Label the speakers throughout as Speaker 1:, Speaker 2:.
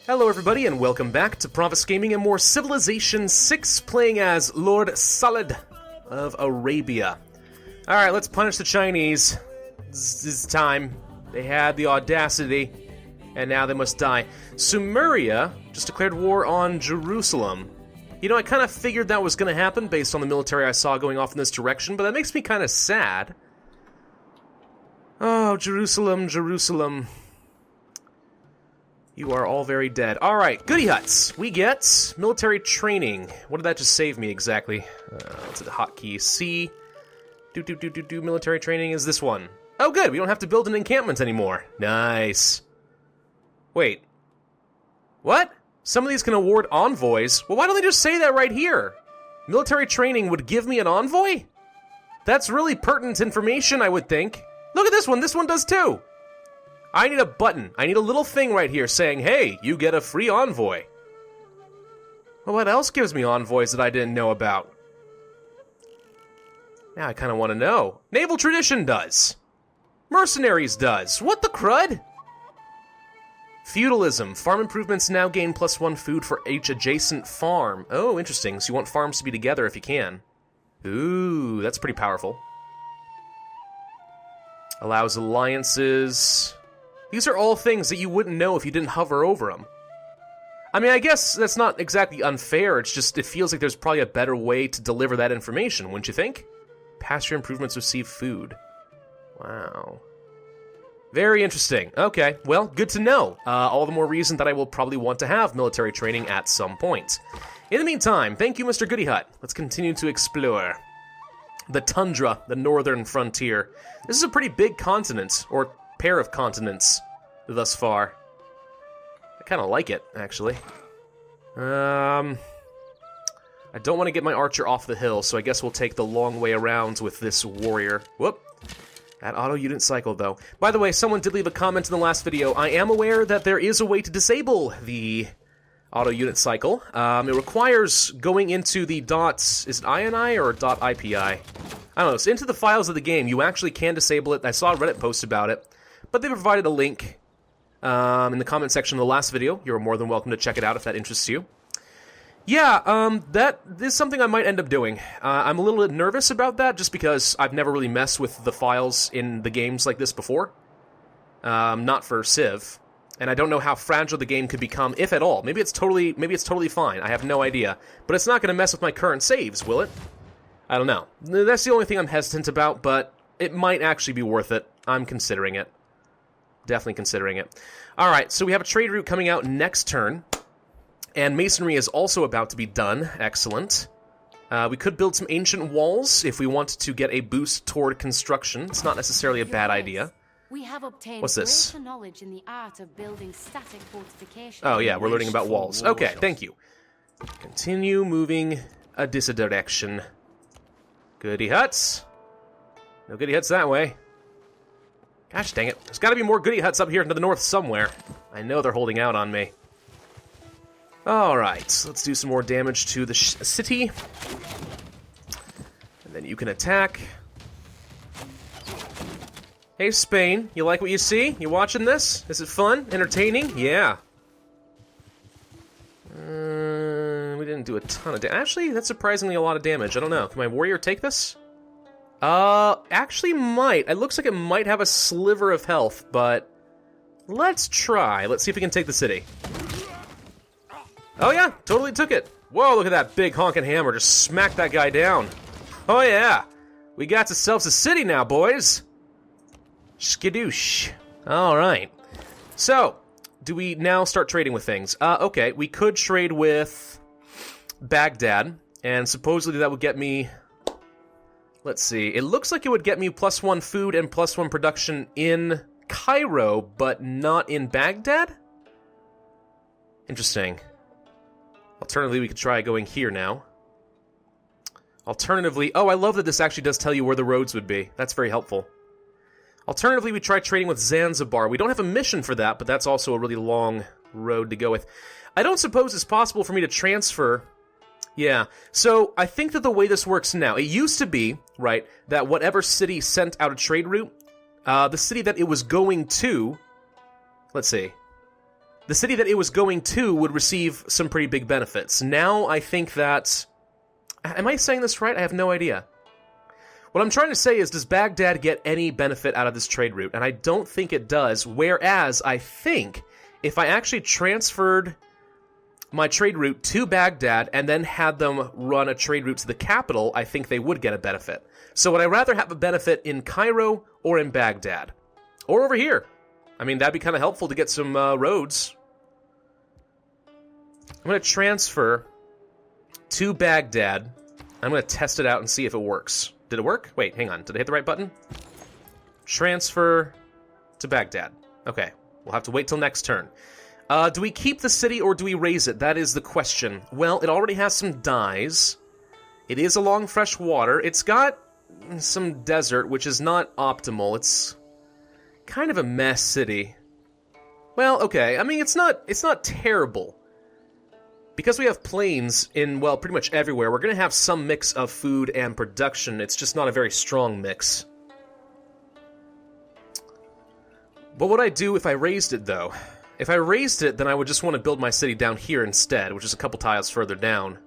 Speaker 1: Hello everybody and welcome back to Pravus Gaming and more Civilization 6, playing as Lord Salad of Arabia. Alright, let's punish the Chinese. This is time. They had the audacity, and now they must die. Sumeria just declared war on Jerusalem. You know, I kind of figured that was going to happen based on the military I saw going off in this direction, but that makes me kind of sad. Oh, Jerusalem, Jerusalem. You are all very dead. Alright, goody huts. We get military training. What did that just save me exactly? It's a hotkey C. Military training is this one. Oh good, we don't have to build an encampment anymore. Nice. Wait. What? Some of these can award envoys? Well, why don't they just say that right here? Military training would give me an envoy? That's really pertinent information, I would think. Look at this one does too! I need a button. I need a little thing right here saying, hey, you get a free envoy. Well, what else gives me envoys that I didn't know about? Now I kind of want to know. Naval Tradition does. Mercenaries does. What the crud? Feudalism. Farm improvements now gain +1 food for each adjacent farm. Oh, interesting. So you want farms to be together if you can. Ooh, that's pretty powerful. Allows alliances. These are all things that you wouldn't know if you didn't hover over them. I mean, I guess that's not exactly unfair, it's just, it feels like there's probably a better way to deliver that information, wouldn't you think? Pasture improvements receive food. Wow. Very interesting. Okay, well, good to know. All the more reason that I will probably want to have military training at some point. In the meantime, thank you, Mr. Goody Hut. Let's continue to explore the tundra, the northern frontier. This is a pretty big continent, or pair of continents thus far. I kind of like it, actually. I don't want to get my archer off the hill, so I guess we'll take the long way around with this warrior. Whoop. That auto-unit cycle, though. By the way, someone did leave a comment in the last video. I am aware that there is a way to disable the auto-unit cycle. It requires going into the .is it .ini or .ipi? I don't know. So into the files of the game, you actually can disable it. I saw a Reddit post about it. But they provided a link in the comment section of the last video. You're more than welcome to check it out if that interests you. Yeah, that is something I might end up doing. I'm a little bit nervous about that, just because I've never really messed with the files in the games like this before. Not for Civ. And I don't know how fragile the game could become, if at all. Maybe it's totally fine. I have no idea. But it's not going to mess with my current saves, will it? I don't know. That's the only thing I'm hesitant about, but it might actually be worth it. I'm considering it. Definitely considering it. Alright, so we have a trade route coming out next turn. And masonry is also about to be done. Excellent. We could build some ancient walls if we wanted to get a boost toward construction. It's not necessarily a bad idea.
Speaker 2: We have obtained
Speaker 1: What's this?
Speaker 2: greater knowledge in the art of building static fortifications.
Speaker 1: Oh yeah, we're learning about walls. Okay, thank you. Continue moving a this direction. Goody huts. No goody huts that way. Gosh dang it. There's gotta be more goody huts up here to the north somewhere. I know they're holding out on me. Alright, let's do some more damage to the city. And then you can attack. Hey Spain, you like what you see? You watching this? Is it fun? Entertaining? Yeah. We didn't do a ton of damage. Actually, that's surprisingly a lot of damage. I don't know. Can my warrior take this? Actually might. It looks like it might have a sliver of health, but let's try. Let's see if we can take the city. Oh yeah, totally took it. Whoa, look at that big honking hammer. Just smack that guy down. Oh yeah. We got ourselves a city now, boys. Skadoosh. Alright. So, do we now start trading with things? Okay, we could trade with Baghdad, and supposedly that would get me... Let's see, it looks like it would get me +1 food and +1 production in Cairo, but not in Baghdad? Interesting. Alternatively, we could try going here now. Alternatively, oh, I love that this actually does tell you where the roads would be. That's very helpful. Alternatively, we try trading with Zanzibar. We don't have a mission for that, but that's also a really long road to go with. I don't suppose it's possible for me to transfer... Yeah, so I think that the way this works now, it used to be, right, that whatever city sent out a trade route, the city that it was going to, let's see, the city that it was going to would receive some pretty big benefits. Now I think that... Am I saying this right? I have no idea. What I'm trying to say is, does Baghdad get any benefit out of this trade route? And I don't think it does, whereas I think if I actually transferred my trade route to Baghdad and then had them run a trade route to the capital, I think they would get a benefit. So would I rather have a benefit in Cairo or in Baghdad? Or over here? I mean, that'd be kind of helpful to get some roads. I'm going to transfer to Baghdad. I'm going to test it out and see if it works. Did it work? Wait, hang on. Did I hit the right button? Transfer to Baghdad. Okay, we'll have to wait till next turn. Do we keep the city or do we raise it? That is the question. Well, it already has some dyes. It is along fresh water. It's got some desert, which is not optimal. It's kind of a mess city. Well, okay. I mean, it's not terrible. Because we have plains in, well, pretty much everywhere, we're going to have some mix of food and production. It's just not a very strong mix. What would I do if I raised it, though? If I raised it, then I would just want to build my city down here instead, which is a couple tiles further down.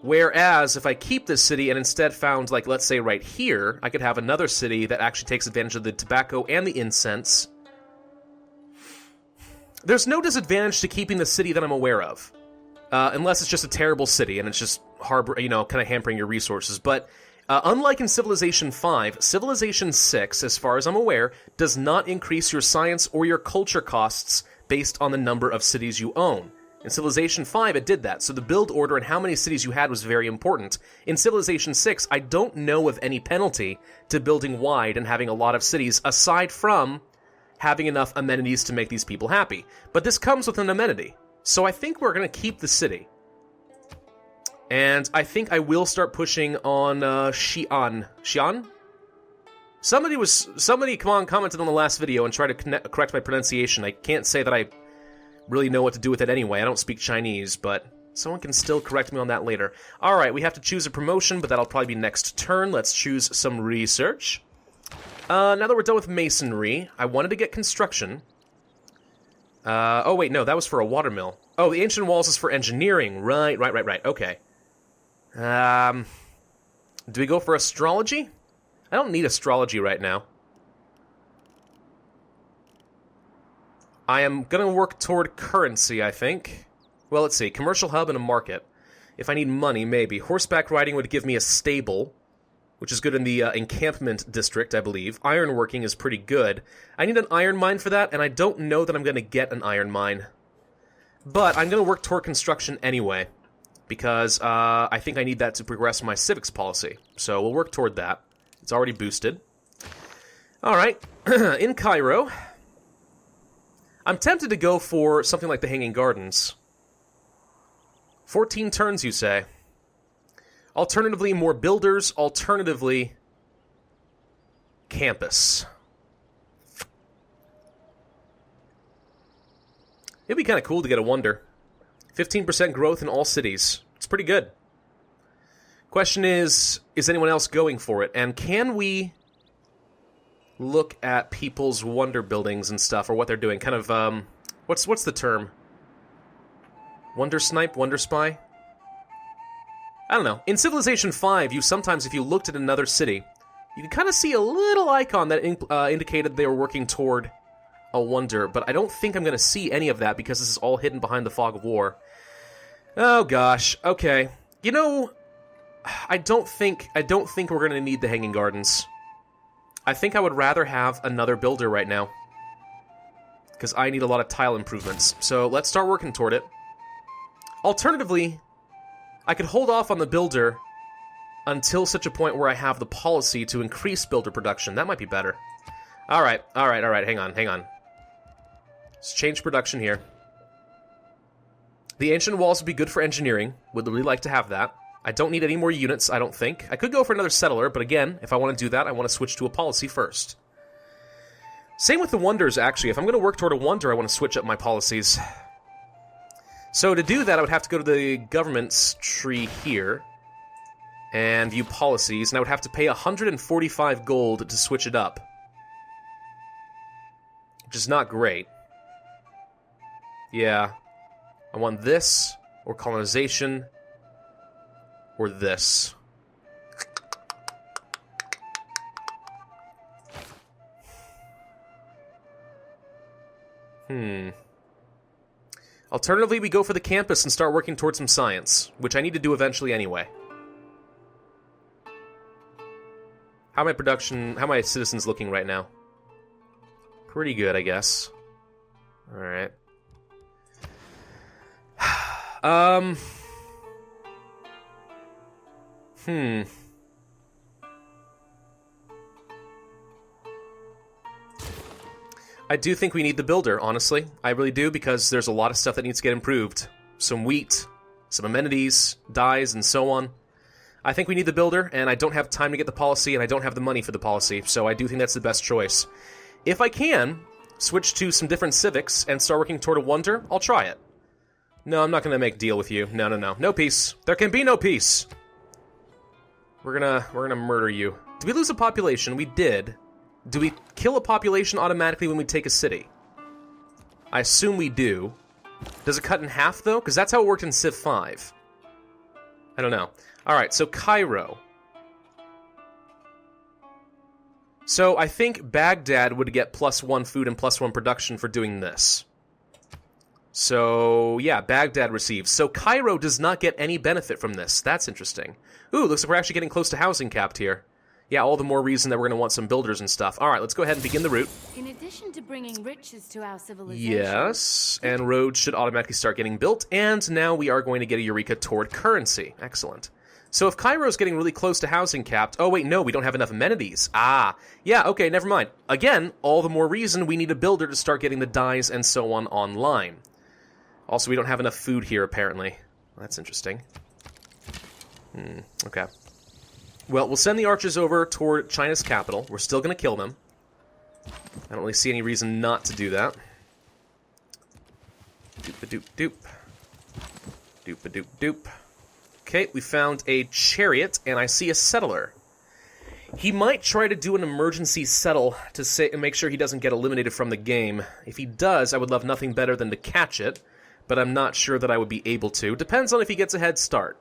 Speaker 1: Whereas, if I keep this city and instead found, like, let's say right here, I could have another city that actually takes advantage of the tobacco and the incense. There's no disadvantage to keeping the city that I'm aware of. Unless it's just a terrible city and it's just kind of hampering your resources. But unlike in Civilization 5, Civilization 6, as far as I'm aware, does not increase your science or your culture costs based on the number of cities you own. In Civilization 5, it did that, so the build order and how many cities you had was very important. In Civilization 6, I don't know of any penalty to building wide and having a lot of cities, aside from having enough amenities to make these people happy. But this comes with an amenity. So I think we're going to keep the city. And I think I will start pushing on Xi'an. Xi'an? Somebody commented on the last video and tried to correct my pronunciation. I can't say that I really know what to do with it anyway. I don't speak Chinese, but someone can still correct me on that later. Alright, we have to choose a promotion, but that'll probably be next turn. Let's choose some research. Now that we're done with masonry, I wanted to get construction. Oh wait, no, that was for a watermill. Oh, the ancient walls is for engineering. Right, okay. Do we go for astrology? I don't need astrology right now. I am gonna work toward currency, I think. Well, let's see, commercial hub and a market. If I need money, maybe. Horseback riding would give me a stable, which is good in the encampment district, I believe. Ironworking is pretty good. I need an iron mine for that, and I don't know that I'm going to get an iron mine. But I'm going to work toward construction anyway, because I think I need that to progress my civics policy. So we'll work toward that. It's already boosted. Alright, in Cairo, I'm tempted to go for something like the Hanging Gardens. 14 turns, you say? Alternatively, more builders. Alternatively, campus. It'd be kind of cool to get a wonder. 15% growth in all cities. It's pretty good. Question is anyone else going for it? And can we look at people's wonder buildings and stuff, or what they're doing? Kind of, what's the term? Wonder snipe? Wonder spy? I don't know. In Civilization 5, sometimes, if you looked at another city, you could kind of see a little icon that indicated they were working toward a wonder, but I don't think I'm going to see any of that because this is all hidden behind the fog of war. Oh gosh. Okay. You know, I don't think we're going to need the Hanging Gardens. I think I would rather have another builder right now, because I need a lot of tile improvements. So let's start working toward it. Alternatively, I could hold off on the builder until such a point where I have the policy to increase builder production. That might be better. Alright, hang on. Let's change production here. The ancient walls would be good for engineering. Would really like to have that. I don't need any more units, I don't think. I could go for another settler, but again, if I want to do that, I want to switch to a policy first. Same with the wonders, actually. If I'm going to work toward a wonder, I want to switch up my policies. So to do that, I would have to go to the government's tree here and view policies, and I would have to pay 145 gold to switch it up, which is not great. Yeah. I want this, or colonization, or this. Alternatively, we go for the campus and start working towards some science, which I need to do eventually anyway. How are my citizens looking right now? Pretty good, I guess. Alright. I do think we need the builder, honestly. I really do, because there's a lot of stuff that needs to get improved. Some wheat, some amenities, dyes, and so on. I think we need the builder, and I don't have time to get the policy, and I don't have the money for the policy, so I do think that's the best choice. If I can switch to some different civics and start working toward a wonder, I'll try it. No, I'm not going to make a deal with you. No, no, no. No peace. There can be no peace. We're gonna murder you. Did we lose a population? We did. Do we kill a population automatically when we take a city? I assume we do. Does it cut in half, though? Because that's how it worked in Civ 5. I don't know. Alright, so Cairo. So I think Baghdad would get +1 food and +1 production for doing this. So, yeah, Baghdad receives. So Cairo does not get any benefit from this. That's interesting. Ooh, looks like we're actually getting close to housing capped here. Yeah, all the more reason that we're going to want some builders and stuff. All right, let's go ahead and begin the route.
Speaker 2: In addition to bringing riches to our civilization...
Speaker 1: Yes, and roads should automatically start getting built, and now we are going to get a Eureka toward currency. Excellent. So if Cairo's getting really close to housing capped... Oh, wait, no, we don't have enough amenities. Ah, yeah, okay, never mind. Again, all the more reason we need a builder to start getting the dyes and so on online. Also, we don't have enough food here, apparently. That's interesting. Okay. Well, we'll send the archers over toward China's capital. We're still going to kill them. I don't really see any reason not to do that. Doop-a-doop-doop. Doop-a-doop-doop. Okay, we found a chariot, and I see a settler. He might try to do an emergency settle to make sure he doesn't get eliminated from the game. If he does, I would love nothing better than to catch it, but I'm not sure that I would be able to. Depends on if he gets a head start.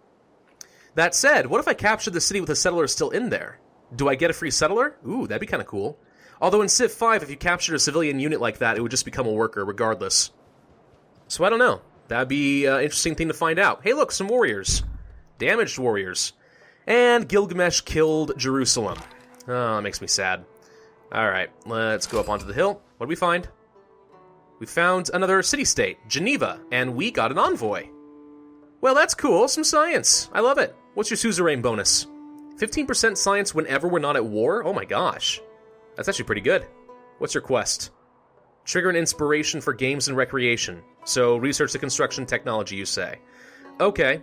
Speaker 1: That said, what if I capture the city with a settler still in there? Do I get a free settler? Ooh, that'd be kind of cool. Although in Civ 5, if you captured a civilian unit like that, it would just become a worker regardless. So I don't know. That'd be an interesting thing to find out. Hey look, some warriors. Damaged warriors. And Gilgamesh killed Jerusalem. Oh, that makes me sad. Alright, let's go up onto the hill. What did we find? We found another city-state, Geneva, and we got an envoy. Well, that's cool. Some science. I love it. What's your suzerain bonus? 15% science whenever we're not at war? Oh my gosh. That's actually pretty good. What's your quest? Trigger an inspiration for games and recreation. So, research the construction technology, you say. Okay.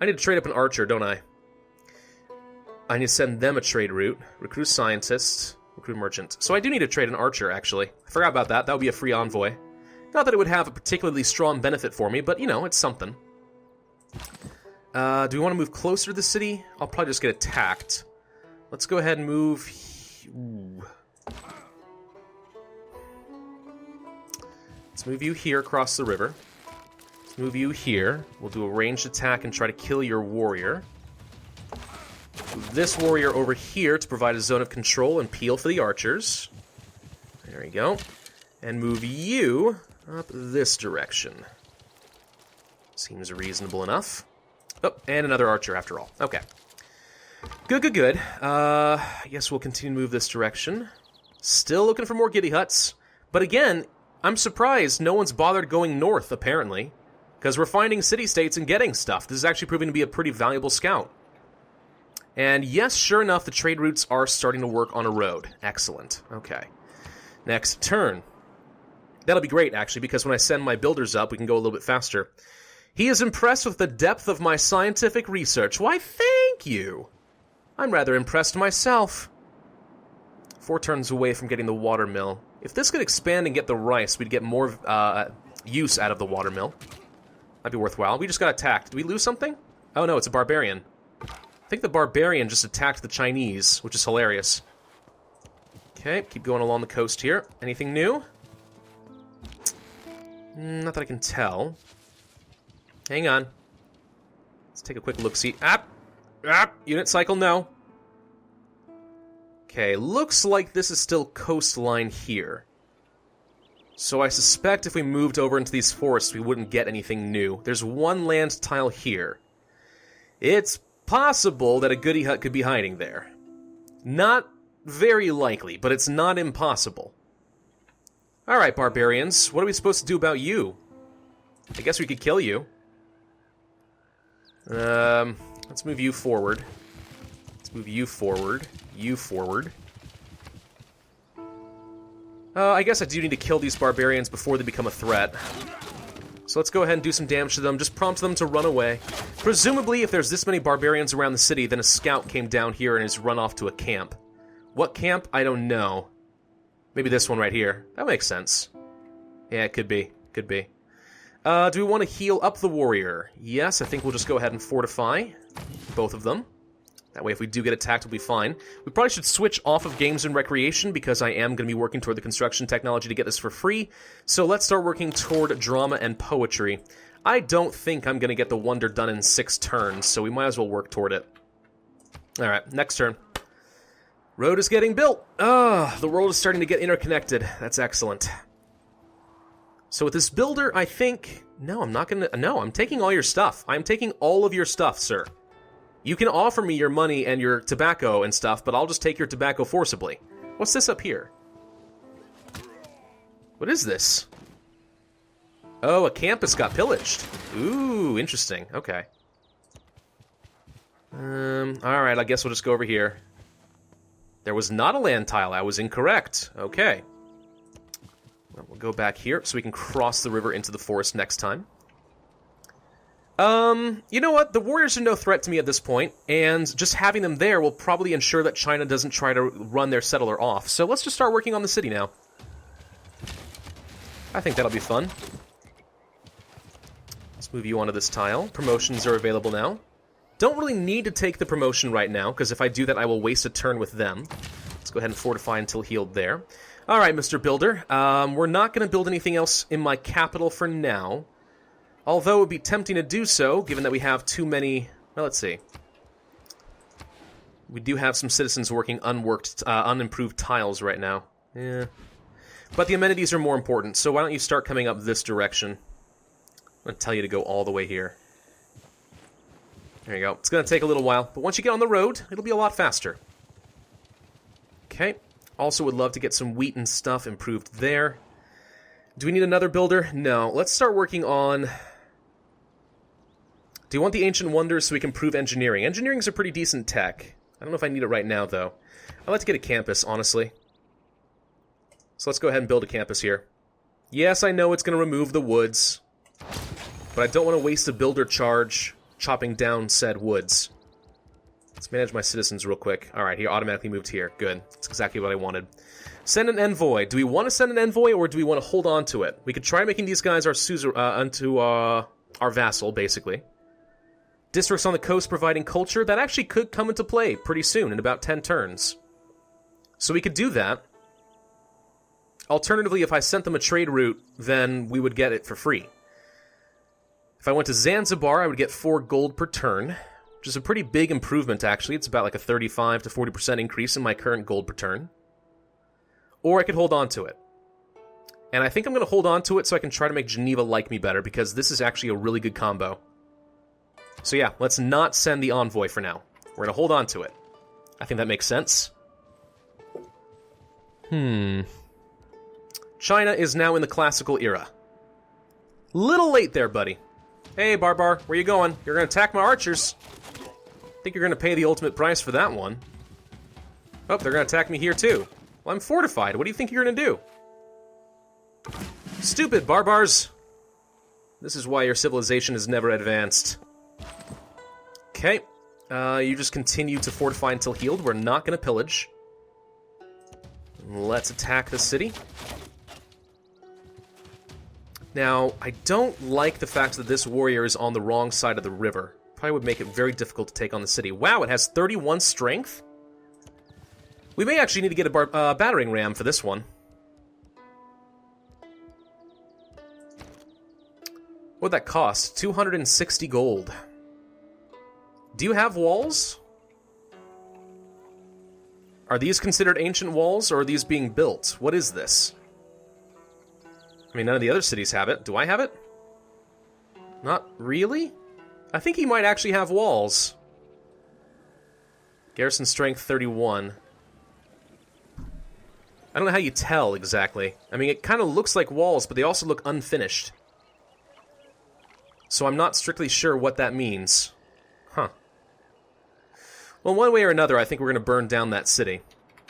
Speaker 1: I need to trade up an archer, don't I? I need to send them a trade route. Recruit scientists. Recruit merchant. So I do need to trade an archer, actually. I forgot about that. That would be a free envoy. Not that it would have a particularly strong benefit for me, but, you know, it's something. Do we want to move closer to the city? I'll probably just get attacked. Let's go ahead and move... Ooh. Let's move you here across the river. Let's move you here. We'll do a ranged attack and try to kill your warrior. Move this warrior over here to provide a zone of control and peel for the archers. There we go. And move you up this direction. Seems reasonable enough. Oh, and another archer after all. Okay. Good, good, good. I guess we'll continue to move this direction. Still looking for more giddy huts. But again, I'm surprised no one's bothered going north, apparently. Because we're finding city-states and getting stuff. This is actually proving to be a pretty valuable scout. And yes, sure enough, the trade routes are starting to work on a road. Excellent. Okay. Next turn. That'll be great, actually, because when I send my builders up, we can go a little bit faster. He is impressed with the depth of my scientific research. Why, thank you. I'm rather impressed myself. 4 turns away from getting the watermill. If this could expand and get the rice, we'd get more use out of the watermill. That'd be worthwhile. We just got attacked. Did we lose something? Oh, no, it's a barbarian. I think the barbarian just attacked the Chinese, which is hilarious. Okay, keep going along the coast here. Anything new? Not that I can tell. Hang on. Let's take a quick look-see. Unit cycle, no. Okay, looks like this is still coastline here. So I suspect if we moved over into these forests, we wouldn't get anything new. There's one land tile here. It's possible that a goody hut could be hiding there. Not very likely, but it's not impossible. Alright, barbarians, what are we supposed to do about you? I guess we could kill you. Let's move you forward. Let's move you forward. You forward. I guess I do need to kill these barbarians before they become a threat. So let's go ahead and do some damage to them, just prompt them to run away. Presumably, if there's this many barbarians around the city, then a scout came down here and has run off to a camp. What camp? I don't know. Maybe this one right here. That makes sense. Yeah, it could be. Could be. Do we want to heal up the warrior? Yes, I think we'll just go ahead and fortify both of them. That way, if we do get attacked, we'll be fine. We probably should switch off of games and recreation, because I am going to be working toward the construction technology to get this for free. So let's start working toward drama and poetry. I don't think I'm going to get the wonder done in 6 turns, so we might as well work toward it. Alright, next turn. Road is getting built. The world is starting to get interconnected. That's excellent. So with this builder, I think... No, I'm not going to... No, I'm taking all your stuff. I'm taking all of your stuff, sir. You can offer me your money and your tobacco and stuff, but I'll just take your tobacco forcibly. What's this up here? What is this? Oh, a campus got pillaged. Ooh, interesting. Okay. Alright, I guess we'll just go over here. There was not a land tile. I was incorrect. Okay. Well, we'll go back here so we can cross the river into the forest next time. You know what? The warriors are no threat to me at this point, and just having them there will probably ensure that China doesn't try to run their settler off. So let's just start working on the city now. I think that'll be fun. Let's move you onto this tile. Promotions are available now. Don't really need to take the promotion right now, because if I do that, I will waste a turn with them. Let's go ahead and fortify until healed there. Alright, Mr. Builder. We're not going to build anything else in my capital for now. Although it would be tempting to do so, given that we have too many... Well, let's see. We do have some citizens working unworked, unimproved tiles right now. Yeah. But the amenities are more important, so why don't you start coming up this direction? I'm going to tell you to go all the way here. There you go. It's going to take a little while, but once you get on the road, it'll be a lot faster. Okay. Also would love to get some wheat and stuff improved there. Do we need another builder? No. Let's start working on... Do you want the Ancient Wonders so we can prove engineering? Engineering's a pretty decent tech. I don't know if I need it right now, though. I'd like to get a campus, honestly. So let's go ahead and build a campus here. Yes, I know it's going to remove the woods, but I don't want to waste a builder charge chopping down said woods. Let's manage my citizens real quick. Alright, he automatically moved here. Good. That's exactly what I wanted. Send an envoy. Do we want to send an envoy, or do we want to hold on to it? We could try making these guys our our vassal, basically. Districts on the coast providing culture, that actually could come into play pretty soon, in about 10 turns. So we could do that. Alternatively, if I sent them a trade route, then we would get it for free. If I went to Zanzibar, I would get 4 gold per turn, which is a pretty big improvement, actually. It's about like a 35 to 40% increase in my current gold per turn. Or I could hold on to it. And I think I'm going to hold on to it so I can try to make Geneva like me better, because this is actually a really good combo. So yeah, let's not send the envoy for now. We're going to hold on to it. I think that makes sense. China is now in the classical era. Little late there, buddy. Hey, Barbar, where you going? You're going to attack my archers. Think you're going to pay the ultimate price for that one. Oh, they're going to attack me here, too. Well, I'm fortified. What do you think you're going to do? Stupid barbars. This is why your civilization has never advanced. Okay. You just continue to fortify until healed. We're not going to pillage. Let's attack the city. Now, I don't like the fact that this warrior is on the wrong side of the river. Probably would make it very difficult to take on the city. Wow, it has 31 strength? We may actually need to get a battering ram for this one. What'd that cost? 260 gold. Do you have walls? Are these considered ancient walls, or are these being built? What is this? I mean, none of the other cities have it. Do I have it? Not really? I think he might actually have walls. Garrison strength 31. I don't know how you tell exactly. I mean, it kind of looks like walls, but they also look unfinished. So I'm not strictly sure what that means. Huh. Well, one way or another, I think we're going to burn down that city.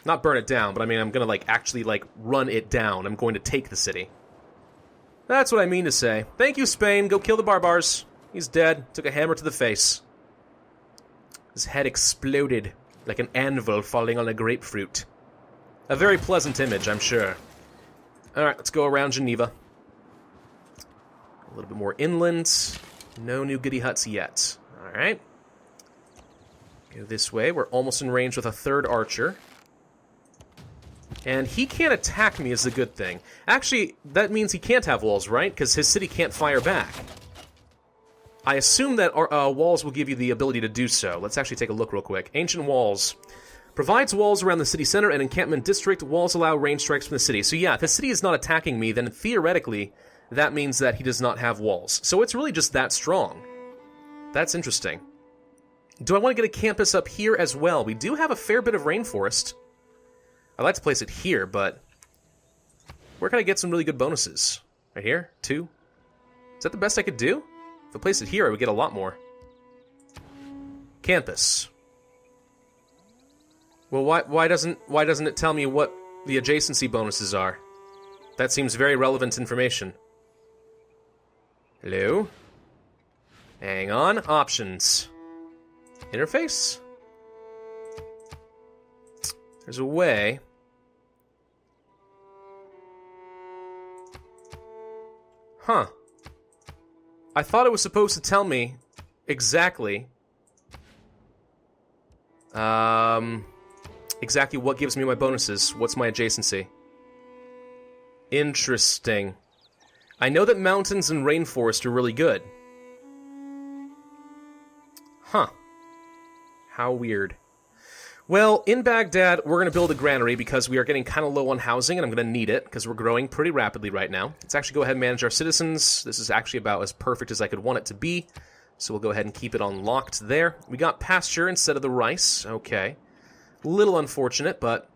Speaker 1: Not burn it down, but I mean, I'm going to, like, actually, like, run it down. I'm going to take the city. That's what I mean to say. Thank you, Spain. Go kill the barbars. He's dead. Took a hammer to the face. His head exploded like an anvil falling on a grapefruit. A very pleasant image, I'm sure. Alright, let's go around Geneva. A little bit more inland. No new goody huts yet. Alright. Go this way. We're almost in range with a third archer. And he can't attack me is the good thing. Actually, that means he can't have walls, right? Because his city can't fire back. I assume that walls will give you the ability to do so. Let's actually take a look real quick. Ancient walls. Provides walls around the city center and encampment district. Walls allow range strikes from the city. So yeah, if the city is not attacking me, then theoretically, that means that he does not have walls. So it's really just that strong. That's interesting. Do I want to get a campus up here as well? We do have a fair bit of rainforest. I'd like to place it here, but where can I get some really good bonuses? Right here? 2? Is that the best I could do? If I place it here, I would get a lot more. Campus. Well, why doesn't it tell me what the adjacency bonuses are? That seems very relevant information. Hello? Hang on. Options. Interface? There's a way. Huh. I thought it was supposed to tell me exactly exactly what gives me my bonuses. What's my adjacency? Interesting. I know that mountains and rainforest are really good. Huh. How weird. Well, in Baghdad, we're going to build a granary because we are getting kind of low on housing, and I'm going to need it because we're growing pretty rapidly right now. Let's actually go ahead and manage our citizens. This is actually about as perfect as I could want it to be, so we'll go ahead and keep it unlocked there. We got pasture instead of the rice. Okay. A little unfortunate, but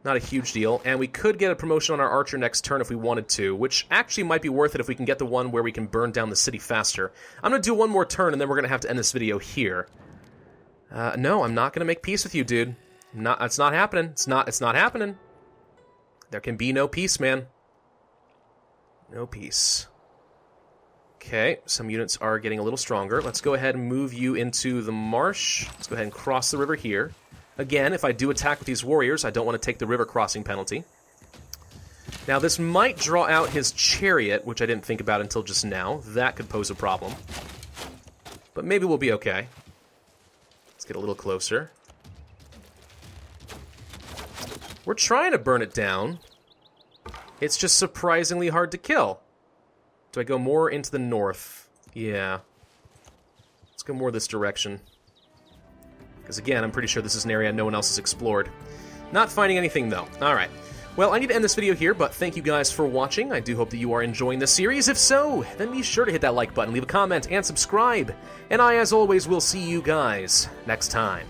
Speaker 1: not a huge deal. And we could get a promotion on our archer next turn if we wanted to, which actually might be worth it if we can get the one where we can burn down the city faster. I'm going to do one more turn, and then we're going to have to end this video here. No, I'm not gonna make peace with you, dude. It's not happening. It's not happening. There can be no peace, man. No peace. Okay, some units are getting a little stronger. Let's go ahead and move you into the marsh. Let's go ahead and cross the river here. Again, if I do attack with these warriors, I don't want to take the river crossing penalty. Now, this might draw out his chariot, which I didn't think about until just now. That could pose a problem. But maybe we'll be okay. Let's get a little closer. We're trying to burn it down. It's just surprisingly hard to kill. Do I go more into the north? Yeah. Let's go more this direction. Because again, I'm pretty sure this is an area no one else has explored. Not finding anything, though. Alright. Well, I need to end this video here, but thank you guys for watching. I do hope that you are enjoying this series. If so, then be sure to hit that like button, leave a comment, and subscribe. And I, as always, will see you guys next time.